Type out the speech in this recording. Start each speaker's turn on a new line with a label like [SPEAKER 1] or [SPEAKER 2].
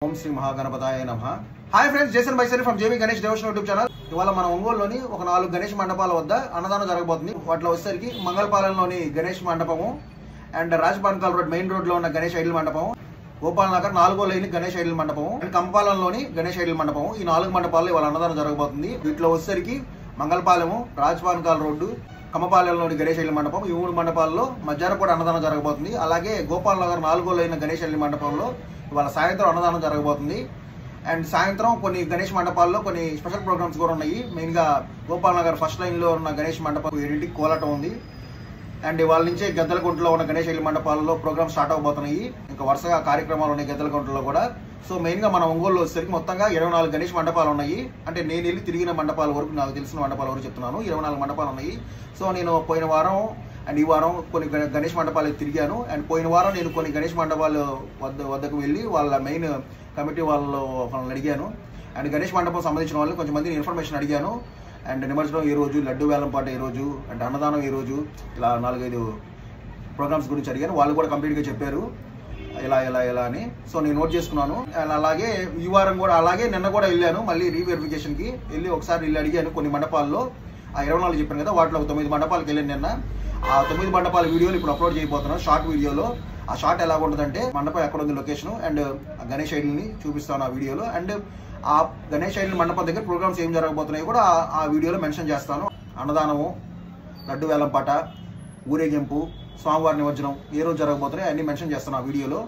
[SPEAKER 1] ఓం శ్రీ మహాగణపతాయ నమః. Hi friends, Jason Baisari from JV Ganesh devotion YouTube channel. ఇవాళ మన ఒంగోలులోని ఒక 4 గణేష్ మండపాల వద్ద అన్నదానం జరగబోతుంది. వాటిలో వచ్చేసరికి మంగళపాలెంలోని గణేష్ మండపము and Rajapankal road main road లో ఉన్న గణేష్ ఐడల్ మండపం, గోపాల్ నగర్ 4వ లైన్ గణేష్ ఐడల్ మండపం అండ్ కంపాలెంలోని గణేష్ ఐడల్ మండపం. ఈ 4 మండపాల్లో ఇవాళ అన్నదానం జరగబోతుంది. వీటిలో వచ్చేసరికి మంగళపాలెము, రాజపాన్కాల్ రోడ్డు, కమ్మపాలెంలోని గణేష్ ఐడల్ మండపం, ఈ 3 మండపాల్లో మధ్యాహ్నం కూడా అన్నదానం జరగబోతుంది. అలాగే గోపాల్ నగర్ 4వ లైన్ గణేష్ ఐడల్ మండపంలో ఇవాళ సాయంత్రం అన్నదానం జరగబోతుంది. అండ్ సాయంత్రం కొన్ని గణేష్ మండపాల్లో కొన్ని స్పెషల్ ప్రోగ్రామ్స్ కూడా ఉన్నాయి. మెయిన్ గా గోపాల్ నగర్ ఫస్ట్ లైన్ లో ఉన్న గణేష్ మండపం 7ంటికి కోలాటం ఉంది. అండ్ వాళ్ళ నుంచే గద్దలకుంటలో ఉన్న గణేష్ ఐడల్ మండపాల్లో ప్రోగ్రామ్స్ స్టార్ట్ అవబోతున్నాయి. ఇంకా వరుసగా కార్యక్రమాలు ఉన్నాయి గద్దలకుంటలో కూడా. సో మెయిన్ గా మన ఒంగోలులో వచ్చేసరికి మొత్తంగా 24 గణేష్ మండపాలు ఉన్నాయి. అంటే నేను వెళ్ళి తిరిగిన మండపాల వరకు, నాకు తెలిసిన మండపాల వరకు చెప్తున్నాను, 24 మండపాలు ఉన్నాయి. సో నేను పోయిన వారం అండ్ ఈ వారం కొన్ని గణేష్ మండపాలు తిరిగాను. అండ్ పోయిన వారం నేను కొన్ని గణేష్ మండపాలు వద్దకు వెళ్ళి వాళ్ళ మెయిన్ కమిటీ వాళ్ళని అడిగాను. అండ్ గణేష్ మండపం సంబంధించిన వాళ్ళు కొంచెంమంది ఇన్ఫర్మేషన్ అడిగాను. అండ్ నిమజ్జనం ఈ రోజు, లడ్డు వేలం పాట ఈ రోజు, అండ్ అన్నదానం ఈ రోజు, ఇలా 4-5 ప్రోగ్రామ్స్ గురించి అడిగాను. వాళ్ళు కూడా కంప్లీట్గా చెప్పారు ఇలా ఇలా ఇలా అని. సో నేను నోట్ చేసుకున్నాను. అండ్ అలాగే ఈ వారం కూడా, అలాగే నిన్న కూడా వెళ్ళాను మళ్ళీ రీవెరిఫికేషన్కి వెళ్ళి ఒకసారి వెళ్ళి అడిగాను కొన్ని మండపాల్లో. ఆ 24 చెప్పాను కదా, వాటిలో 9 మండపాలకు వెళ్ళాను నిన్న. ఆ 9 మండపాల వీడియోలు ఇప్పుడు అప్లోడ్ చేయబోతున్నాను షార్ట్ వీడియోలో. ఆ షార్ట్ ఎలా ఉంటుందంటే మండపం ఎక్కడ ఉంది లొకేషన్ అండ్ గణేష్ ఐడల్ని చూపిస్తాను ఆ వీడియోలో. అండ్ ఆ గణేష్ ఐడల్ మండపం దగ్గర ప్రోగ్రామ్స్ ఏం జరగబోతున్నాయి కూడా ఆ వీడియోలో మెన్షన్ చేస్తాను. అన్నదానము, లడ్డు వేలం పాట, ఊరేగింపు, స్వామివారి నిమజ్జనం ఏ రోజు జరగబోతున్నాయి అన్ని మెన్షన్ చేస్తాను ఆ వీడియోలో.